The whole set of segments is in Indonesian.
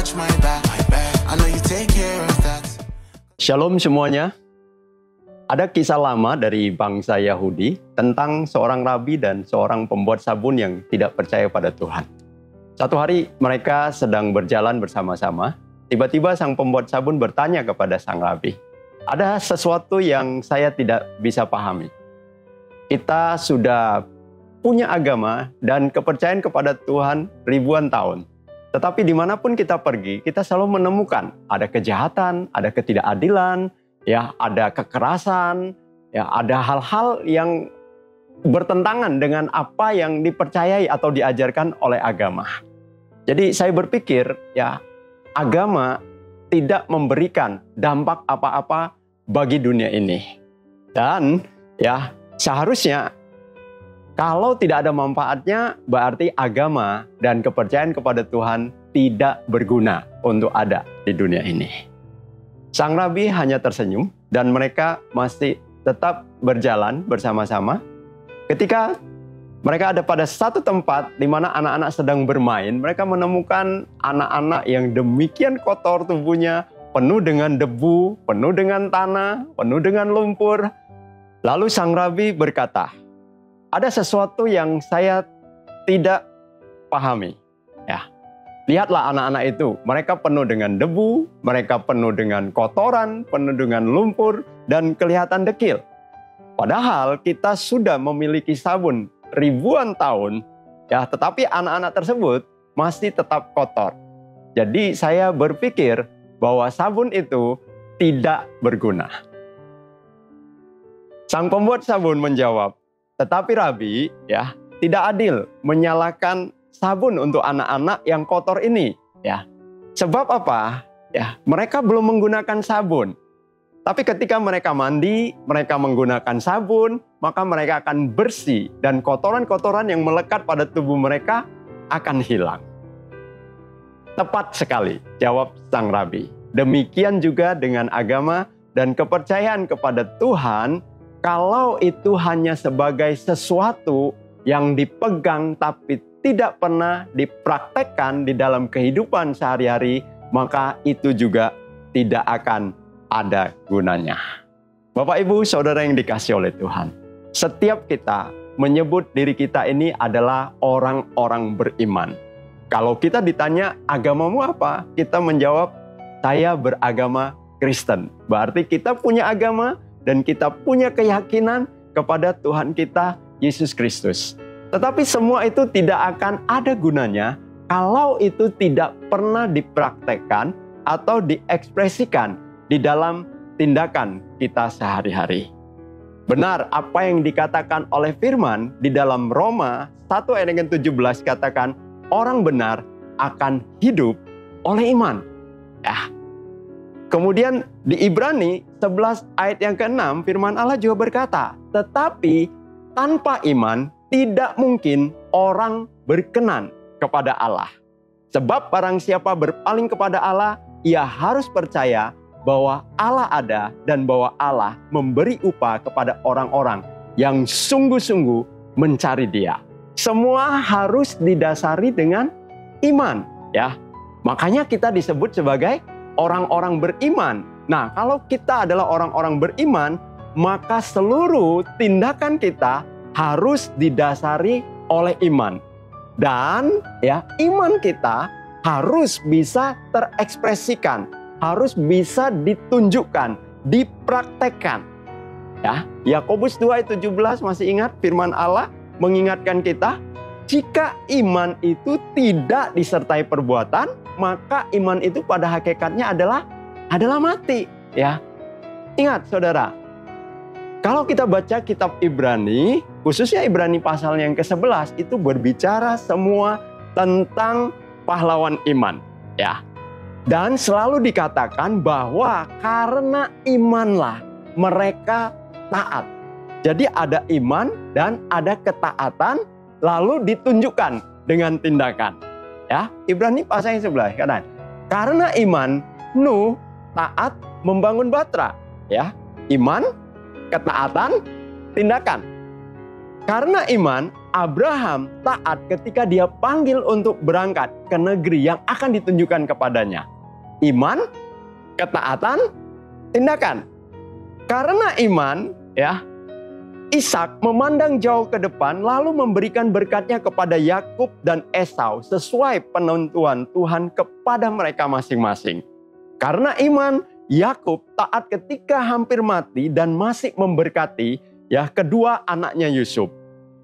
watch my back. I know you take care of that. Shalom semuanya. Ada kisah lama dari bangsa Yahudi tentang seorang rabi dan seorang pembuat sabun yang tidak percaya pada Tuhan. Satu hari mereka sedang berjalan bersama-sama. Tiba-tiba sang pembuat sabun bertanya kepada sang rabi, "Ada sesuatu yang saya tidak bisa pahami. Kita sudah punya agama dan kepercayaan kepada Tuhan ribuan tahun. Tetapi dimanapun kita pergi, kita selalu menemukan ada kejahatan, ada ketidakadilan, ya, ada kekerasan, ya, ada hal-hal yang bertentangan dengan apa yang dipercayai atau diajarkan oleh agama." Jadi saya berpikir, ya, agama tidak memberikan dampak apa-apa bagi dunia ini. Dan ya, seharusnya kalau tidak ada manfaatnya, berarti agama dan kepercayaan kepada Tuhan tidak berguna untuk ada di dunia ini. Sang rabi hanya tersenyum dan mereka masih tetap berjalan bersama-sama. Ketika mereka ada pada satu tempat di mana anak-anak sedang bermain, mereka menemukan anak-anak yang demikian kotor tubuhnya, penuh dengan debu, penuh dengan tanah, penuh dengan lumpur. Lalu sang rabi berkata, "Ada sesuatu yang saya tidak pahami. Ya, lihatlah anak-anak itu. Mereka penuh dengan debu, mereka penuh dengan kotoran, penuh dengan lumpur, dan kelihatan dekil. Padahal kita sudah memiliki sabun ribuan tahun, ya, tetapi anak-anak tersebut masih tetap kotor. Jadi saya berpikir bahwa sabun itu tidak berguna." Sang pembuat sabun menjawab, "Tetapi Rabi, ya, tidak adil menyalahkan sabun untuk anak-anak yang kotor ini, ya. Sebab apa? Ya, mereka belum menggunakan sabun. Tapi ketika mereka mandi, mereka menggunakan sabun, maka mereka akan bersih dan kotoran-kotoran yang melekat pada tubuh mereka akan hilang." Tepat sekali jawab sang rabi. Demikian juga dengan agama dan kepercayaan kepada Tuhan. Kalau itu hanya sebagai sesuatu yang dipegang tapi tidak pernah dipraktekkan di dalam kehidupan sehari-hari, maka itu juga tidak akan ada gunanya. Bapak, Ibu, Saudara yang dikasihi oleh Tuhan, setiap kita menyebut diri kita ini adalah orang-orang beriman. Kalau kita ditanya, "Agamamu apa?" Kita menjawab, "Saya beragama Kristen." Berarti kita punya agama dan kita punya keyakinan kepada Tuhan kita, Yesus Kristus. Tetapi semua itu tidak akan ada gunanya kalau itu tidak pernah dipraktekkan atau diekspresikan di dalam tindakan kita sehari-hari. Benar apa yang dikatakan oleh firman di dalam Roma 1 ayat 17 katakan, orang benar akan hidup oleh iman. Ya. Kemudian di Ibrani 11 ayat yang ke-6 firman Allah juga berkata, "Tetapi tanpa iman tidak mungkin orang berkenan kepada Allah. Sebab barang siapa berpaling kepada Allah, ia harus percaya bahwa Allah ada dan bahwa Allah memberi upah kepada orang-orang yang sungguh-sungguh mencari Dia." Semua harus didasari dengan iman, ya. Makanya kita disebut sebagai orang-orang beriman. Nah, kalau kita adalah orang-orang beriman, maka seluruh tindakan kita harus didasari oleh iman. Dan ya, iman kita harus bisa terekspresikan, harus bisa ditunjukkan, dipraktekkan. Ya, Yakobus 2 ayat 17 masih ingat firman Allah mengingatkan kita, jika iman itu tidak disertai perbuatan, maka iman itu pada hakikatnya adalah mati, ya. Ingat, Saudara, kalau kita baca kitab Ibrani, khususnya Ibrani pasal yang ke-11, itu berbicara semua tentang pahlawan iman, ya. Dan selalu dikatakan bahwa karena imanlah mereka taat. Jadi ada iman dan ada ketaatan, lalu ditunjukkan dengan tindakan. Ya, Ibrani pasal yang 11 katakan, karena iman Nuh taat membangun batra, ya. Iman, ketaatan, tindakan. Karena iman Abraham taat ketika dia panggil untuk berangkat ke negeri yang akan ditunjukkan kepadanya. Iman, ketaatan, tindakan. Karena iman, ya, Ishak memandang jauh ke depan lalu memberikan berkatnya kepada Yakub dan Esau sesuai penentuan Tuhan kepada mereka masing-masing. Karena iman, Yakub taat ketika hampir mati dan masih memberkati ya kedua anaknya Yusuf.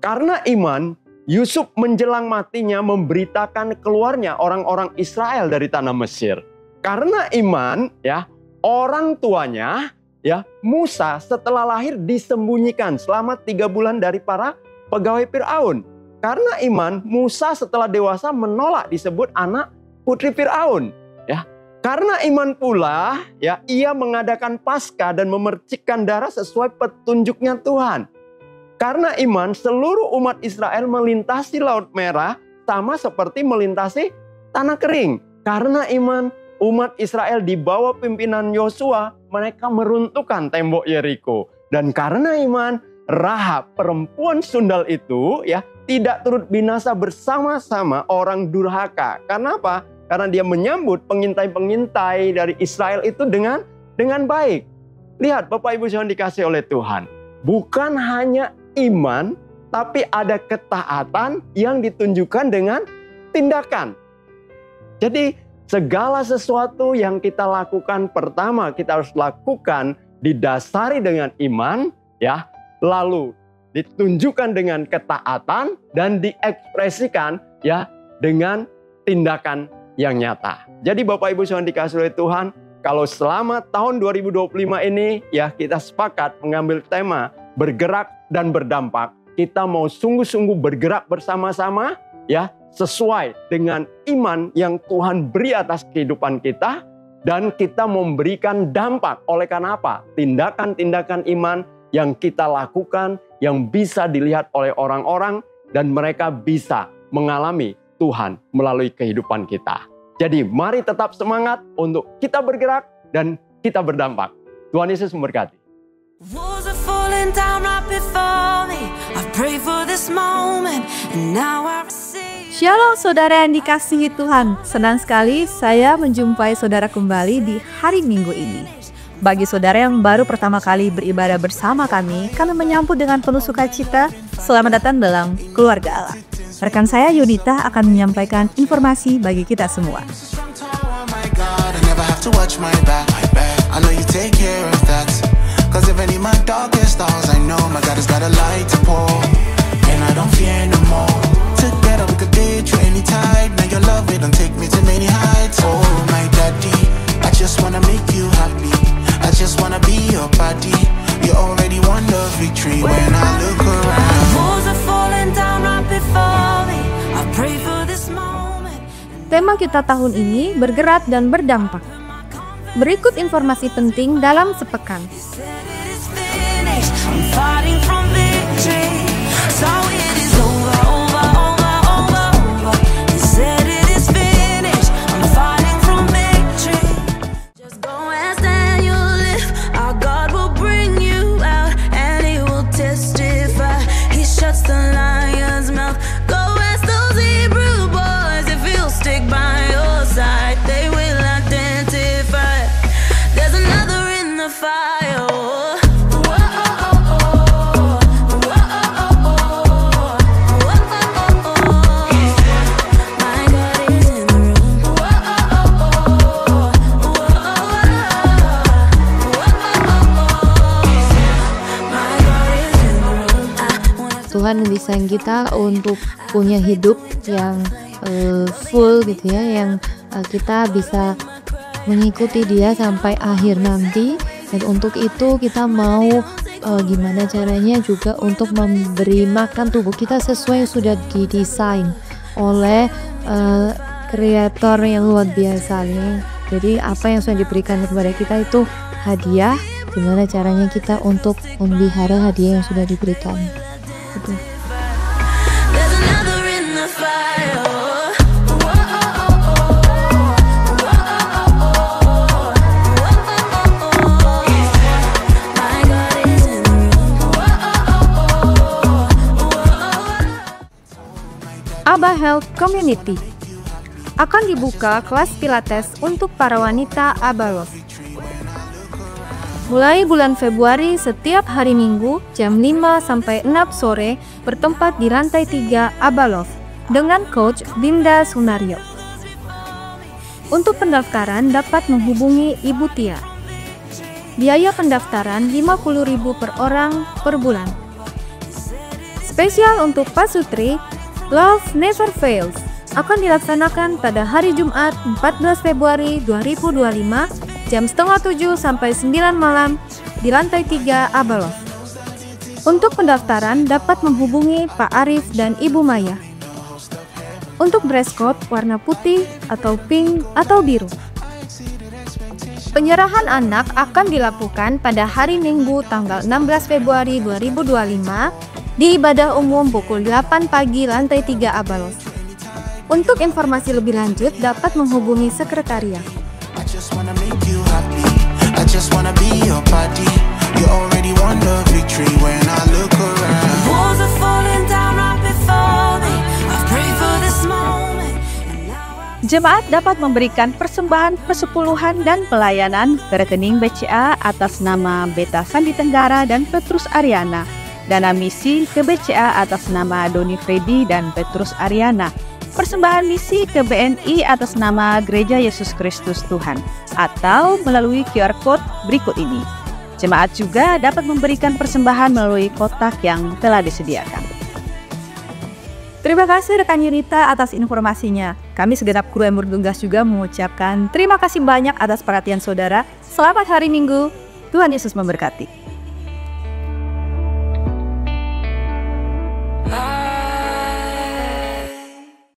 Karena iman, Yusuf menjelang matinya memberitakan keluarnya orang-orang Israel dari tanah Mesir. Karena iman, ya, orang tuanya ya, Musa setelah lahir disembunyikan selama 3 bulan dari para pegawai Firaun. Karena iman, Musa setelah dewasa menolak disebut anak putri Firaun. Ya, karena iman pula, ya, ia mengadakan Paskah dan memercikkan darah sesuai petunjuknya Tuhan. Karena iman, seluruh umat Israel melintasi Laut Merah sama seperti melintasi tanah kering. Karena iman, umat Israel di bawah pimpinan Yosua, mereka meruntuhkan tembok Yeriko. Dan karena iman, Rahab, perempuan sundal itu ya tidak turut binasa bersama-sama orang durhaka. Karena apa? Karena dia menyambut pengintai-pengintai dari Israel itu dengan baik. Lihat Bapak Ibu yang dikasih oleh Tuhan. Bukan hanya iman, tapi ada ketaatan yang ditunjukkan dengan tindakan. Jadi segala sesuatu yang kita lakukan, pertama kita harus lakukan didasari dengan iman, ya, lalu ditunjukkan dengan ketaatan dan diekspresikan ya dengan tindakan yang nyata. Jadi Bapak Ibu yang dikasih oleh Tuhan, kalau selama tahun 2025 ini ya kita sepakat mengambil tema bergerak dan berdampak. Kita mau sungguh-sungguh bergerak bersama-sama ya, sesuai dengan iman yang Tuhan beri atas kehidupan kita, dan kita memberikan dampak. Oleh karena apa? Tindakan-tindakan iman yang kita lakukan yang bisa dilihat oleh orang-orang dan mereka bisa mengalami Tuhan melalui kehidupan kita. Jadi mari tetap semangat untuk kita bergerak dan kita berdampak. Tuhan Yesus memberkati. Walls are falling down right before me. I pray for this moment and now I receive. Shalom saudara yang dikasihi Tuhan. Senang sekali saya menjumpai saudara kembali di hari Minggu ini. Bagi saudara yang baru pertama kali beribadah bersama kami menyambut dengan penuh sukacita. Selamat datang dalam keluarga Allah. Rekan saya Yunita akan menyampaikan informasi bagi kita semua. Cause even in my darkest hours, I know my God has got a light to pour, and I don't fear no more. Together we could date through any tide. Now your love, it don't take me to many heights. Oh my daddy, I just wanna make you happy. I just wanna be your buddy. You already won the victory when I look around. Walls are falling down right before me. I pray for this moment. Tema kita tahun ini bergerak dan berdampak. Berikut informasi penting dalam sepekan. I'm fighting from victory, so it is over, over, over, over, over. He said it is finished. I'm fighting from victory. Just go and stand your lift. Our God will bring you out, and He will testify. He shuts the lion's mouth. Go ask those Hebrew boys if He'll stick by your side. They will identify. There's another in the fire. Tuhan mendesain kita untuk punya hidup yang full gitu ya, yang kita bisa mengikuti Dia sampai akhir nanti. Dan untuk itu kita mau gimana caranya juga untuk memberi makan tubuh kita sesuai yang sudah didesain oleh kreator yang luar biasa nih. Jadi apa yang sudah diberikan kepada kita itu hadiah. Gimana caranya kita untuk memelihara hadiah yang sudah diberikan. Gitu. Community. Akan dibuka kelas Pilates untuk para wanita Abalos. Mulai bulan Februari setiap hari Minggu jam 5 sampai 6 sore bertempat di lantai 3 Abalos dengan Coach Dinda Sunario. Untuk pendaftaran dapat menghubungi Ibu Tia. Biaya pendaftaran 50.000 per orang per bulan. Spesial untuk pasutri, Love Never Fails akan dilaksanakan pada hari Jumat 14 Februari 2025 jam setengah 7 sampai 9 malam di lantai 3 Abalos. Untuk pendaftaran dapat menghubungi Pak Arif dan Ibu Maya. Untuk dress code warna putih atau pink atau biru. Penyerahan anak akan dilakukan pada hari Minggu tanggal 16 Februari 2025 di ibadah umum pukul 8 pagi lantai 3 Abalos. Untuk informasi lebih lanjut dapat menghubungi sekretariat. I just wanna make you happy. I just wanna be your body. You already won the victory when I look around. Walls are falling down right before me. I've prayed for this moment, and now Jemaat dapat memberikan persembahan persepuluhan dan pelayanan ke rekening BCA atas nama Beta Sandi Tenggara dan Petrus Ariana, dana misi ke BCA atas nama Doni Freddy dan Petrus Ariana, persembahan misi ke BNI atas nama Gereja Yesus Kristus Tuhan, atau melalui QR Code berikut ini. Jemaat juga dapat memberikan persembahan melalui kotak yang telah disediakan. Terima kasih rekan Yunita atas informasinya. Kami segenap kru yang bertugas juga mengucapkan terima kasih banyak atas perhatian saudara. Selamat hari Minggu. Tuhan Yesus memberkati.